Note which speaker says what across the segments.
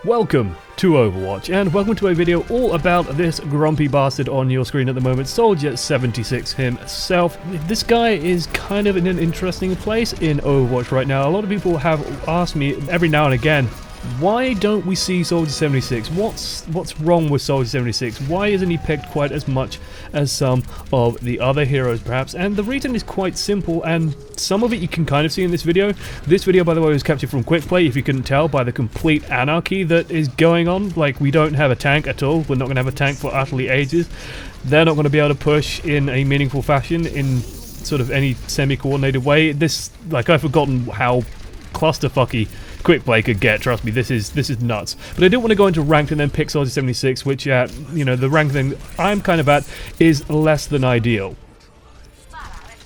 Speaker 1: Welcome to Overwatch, and welcome to a video all about this grumpy bastard on your screen at the moment, Soldier 76 himself. This guy is kind of in an interesting place in Overwatch right now. A lot of people have asked me every now and again, why don't we see Soldier 76? What's wrong with Soldier 76? Why isn't he picked quite as much as some of the other heroes, perhaps? And the reason is quite simple, and some of it you can kind of see in this video. This video, by the way, was captured from Quick Play, if you couldn't tell, by the complete anarchy that is going on. Like, we don't have a tank at all. We're not going to have a tank for utterly ages. They're not going to be able to push in a meaningful fashion in sort of any semi-coordinated way. Like, I've forgotten how clusterfucky Quick Play could get. Trust me, this is nuts. But I didn't want to go into ranked and then pick Soldier 76, which the rank thing I'm kind of at is less than ideal.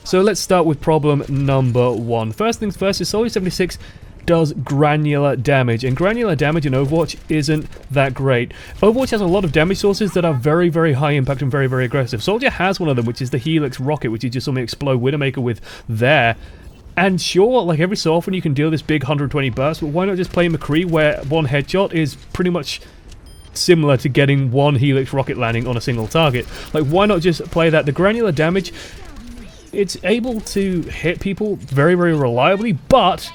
Speaker 1: So let's start with problem number one. First things first is Soldier 76 does granular damage, and granular damage in Overwatch isn't that great. Overwatch has a lot of damage sources that are very, very high impact and very, very aggressive. Soldier has one of them, which is the Helix rocket, which you just saw me explode Widowmaker with there. And sure, like every so often you can deal this big 120 burst, but why not just play McCree, where one headshot is pretty much similar to getting one Helix rocket landing on a single target? Like, why not just play that? The granular damage, it's able to hit people very, very reliably, but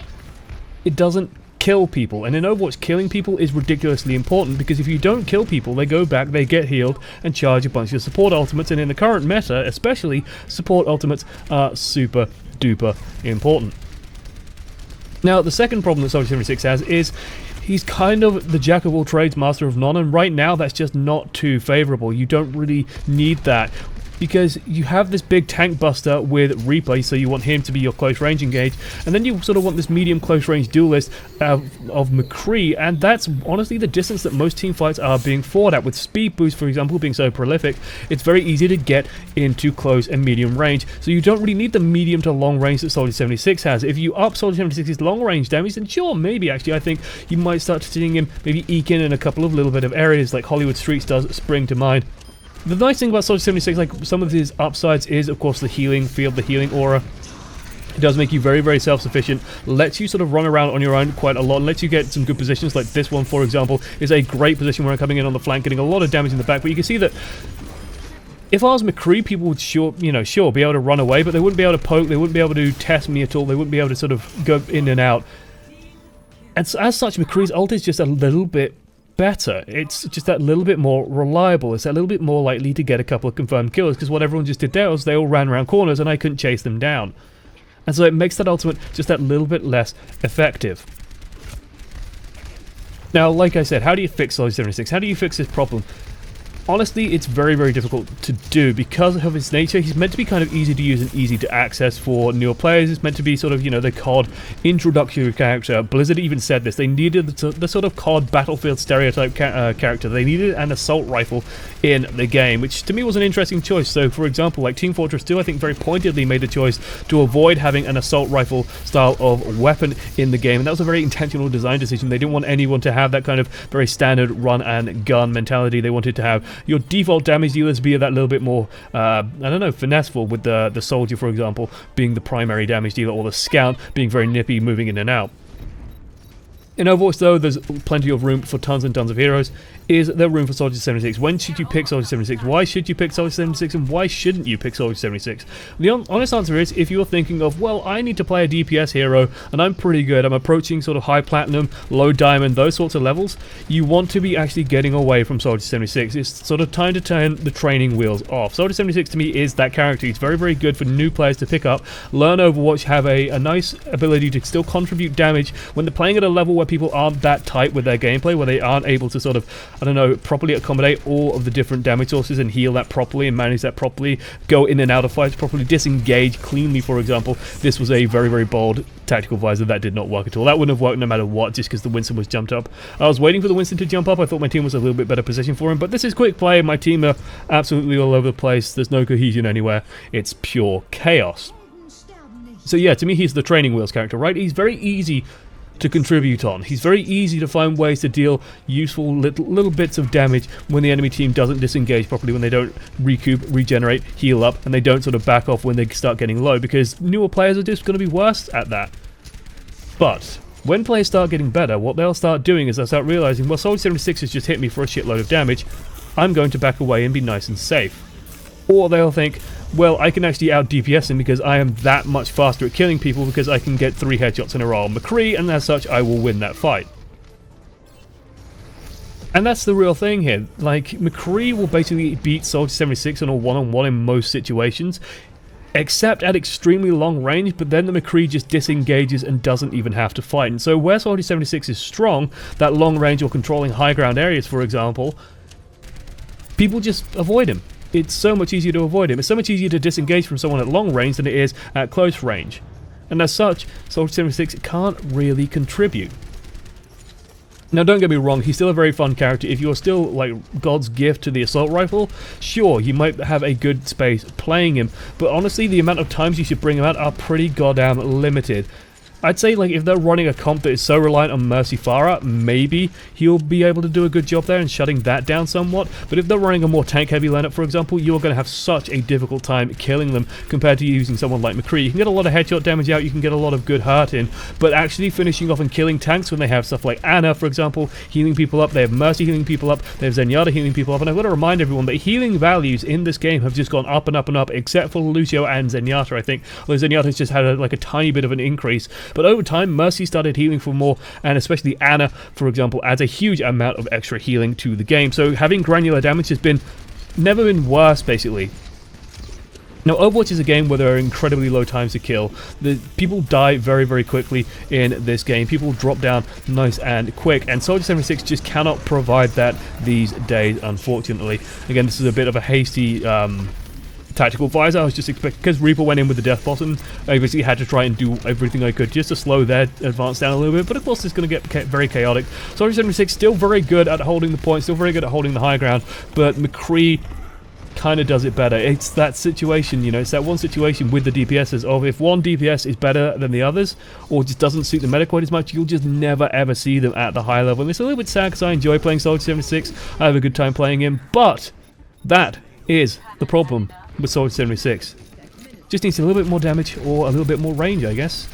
Speaker 1: it doesn't kill people. And in Overwatch, killing people is ridiculously important, because if you don't kill people, they go back, they get healed, and charge a bunch of support ultimates. And in the current meta, especially, support ultimates are super duper important. Now, the second problem that Soldier 76 has is he's kind of the jack of all trades, master of none, and right now that's just not too favorable. You don't really need that, because you have this big tank buster with replay, so you want him to be your close range engage, and then you sort of want this medium close range duelist of McCree, and that's honestly the distance that most team fights are being fought at. With speed boost, for example, being so prolific, it's very easy to get into close and medium range, so you don't really need the medium to long range that Soldier 76 has. If you up Soldier 76's long range damage, then sure, maybe actually I think you might start seeing him maybe eke in a couple of little bit of areas, like Hollywood Streets does spring to mind. The nice thing about Soldier 76, like some of his upsides, is of course the healing field, the healing aura. It does make you very, very self-sufficient, lets you sort of run around on your own quite a lot, and lets you get some good positions. Like this one, for example, is a great position where I'm coming in on the flank, getting a lot of damage in the back. But you can see that if I was McCree, people would sure be able to run away, but they wouldn't be able to poke, they wouldn't be able to test me at all, they wouldn't be able to sort of go in and out. And so, as such, McCree's ult is just a little bit better. It's just that little bit more reliable. It's a little bit more likely to get a couple of confirmed kills, because what everyone just did there was they all ran around corners and I couldn't chase them down. And so it makes that ultimate just that little bit less effective. Now, like I said, how do you fix Soldier 76? How do you fix this problem? Honestly, it's very, very difficult to do because of his nature. He's meant to be kind of easy to use and easy to access for newer players. It's meant to be sort of, the COD introductory character. Blizzard even said this. They needed the sort of COD battlefield stereotype character. They needed an assault rifle in the game, which to me was an interesting choice. So, for example, like Team Fortress 2, I think very pointedly made the choice to avoid having an assault rifle style of weapon in the game. And that was a very intentional design decision. They didn't want anyone to have that kind of very standard run and gun mentality. They wanted to have your default damage dealers be that little bit more, finesseful, with the soldier, for example, being the primary damage dealer, or the scout being very nippy, moving in and out. In Overwatch, though, there's plenty of room for tons and tons of heroes. Is there room for Soldier 76? When should you pick Soldier 76? Why should you pick Soldier 76, and why shouldn't you pick Soldier 76? The honest answer is, if you're thinking of, well, I need to play a DPS hero, and I'm pretty good, I'm approaching sort of high platinum, low diamond, those sorts of levels, you want to be actually getting away from Soldier 76. It's sort of time to turn the training wheels off. Soldier 76 to me is that character. He's very, very good for new players to pick up, learn Overwatch, have a nice ability to still contribute damage when they're playing at a level where people aren't that tight with their gameplay, where they aren't able to sort of, properly accommodate all of the different damage sources and heal that properly and manage that properly, go in and out of fights properly, disengage cleanly, for example. This was a very, very bold tactical visor that did not work at all. That wouldn't have worked no matter what, just because the Winston was jumped up. I was waiting for the Winston to jump up. I thought my team was a little bit better position for him, but this is Quick Play. My team are absolutely all over the place. There's no cohesion anywhere. It's pure chaos. So yeah, to me, he's the training wheels character, right? He's very easy to contribute on. He's very easy to find ways to deal useful little bits of damage when the enemy team doesn't disengage properly, when they don't recoup, regenerate, heal up, and they don't sort of back off when they start getting low, because newer players are just going to be worse at that. But When players start getting better, what they'll start doing is they'll start realizing, well, Soldier 76 has just hit me for a shitload of damage, I'm going to back away and be nice and safe. Or they'll think, well, I can actually out DPS him because I am that much faster at killing people because I can get 3 headshots in a row on McCree, and as such, I will win that fight. And that's the real thing here. Like, McCree will basically beat Soldier 76 on a one-on-one in most situations, except at extremely long range, but then the McCree just disengages and doesn't even have to fight. And so where Soldier 76 is strong, that long range or controlling high ground areas, for example, people just avoid him. It's so much easier to avoid him. It's so much easier to disengage from someone at long range than it is at close range. And as such, Soldier 76 can't really contribute. Now, don't get me wrong, he's still a very fun character. If you're still, like, God's gift to the assault rifle, sure, you might have a good space playing him, but honestly, the amount of times you should bring him out are pretty goddamn limited. I'd say, like, if they're running a comp that is so reliant on Mercy Farah, maybe he'll be able to do a good job there in shutting that down somewhat. But if they're running a more tank-heavy lineup, for example, you're going to have such a difficult time killing them compared to using someone like McCree. You can get a lot of headshot damage out, you can get a lot of good hurt in, but actually finishing off and killing tanks when they have stuff like Anna, for example, healing people up, they have Mercy healing people up, they have Zenyatta healing people up, and I've got to remind everyone that healing values in this game have just gone up and up and up, except for Lucio and Zenyatta, I think. Although Zenyatta's just had a tiny bit of an increase. But over time, Mercy started healing for more, and especially Anna, for example, adds a huge amount of extra healing to the game. So having granular damage has never been worse, basically. Now, Overwatch is a game where there are incredibly low times to kill. People die very, very quickly in this game. People drop down nice and quick, and Soldier 76 just cannot provide that these days, unfortunately. Again, this is a bit of a hasty tactical advisor. I was just expecting, because Reaper went in with the death button, I basically had to try and do everything I could just to slow their advance down a little bit, but of course it's going to get very chaotic. Soldier 76 still very good at holding the point, still very good at holding the high ground, but McCree kind of does it better. It's that situation, you know, it's that one situation with the DPSs of if one DPS is better than the others, or just doesn't suit the meta quite as much, you'll just never ever see them at the high level. And it's a little bit sad because I enjoy playing Soldier 76, I have a good time playing him, but that is the problem with Soldier 76. Just needs a little bit more damage or a little bit more range, I guess.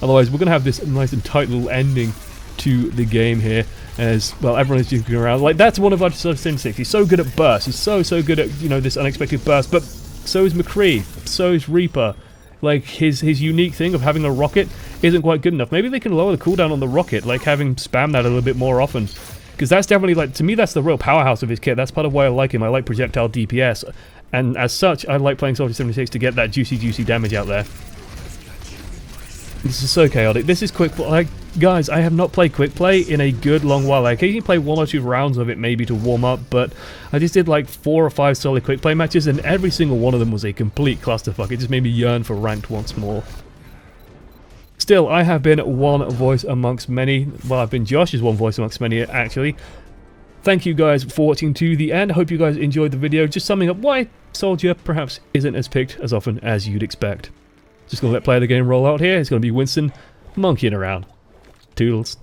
Speaker 1: Otherwise, we're going to have this nice and tight little ending to the game here, as, well, everyone is juking around. Like, that's one of our Soldier 76. He's so good at burst. He's so good at, you know, this unexpected burst, but so is McCree. So is Reaper. Like, his unique thing of having a rocket isn't quite good enough. Maybe they can lower the cooldown on the rocket, like having spam that a little bit more often. Because that's definitely, like, to me, that's the real powerhouse of his kit. That's part of why I like him. I like projectile DPS. And as such, I like playing Soldier 76 to get that juicy damage out there. This is so chaotic. This is quick play. Like, guys, I have not played quick play in a good long while. I occasionally play 1 or 2 rounds of it maybe to warm up, but I just did like 4 or 5 solid quick play matches, and every single one of them was a complete clusterfuck. It just made me yearn for ranked once more. Still, I have been one voice amongst many. Well, I've been Josh's one voice amongst many, actually. Thank you guys for watching to the end. I hope you guys enjoyed the video. Just summing up why Soldier perhaps isn't as picked as often as you'd expect. Just going to let play of the game roll out here. It's going to be Winston monkeying around. Toodles.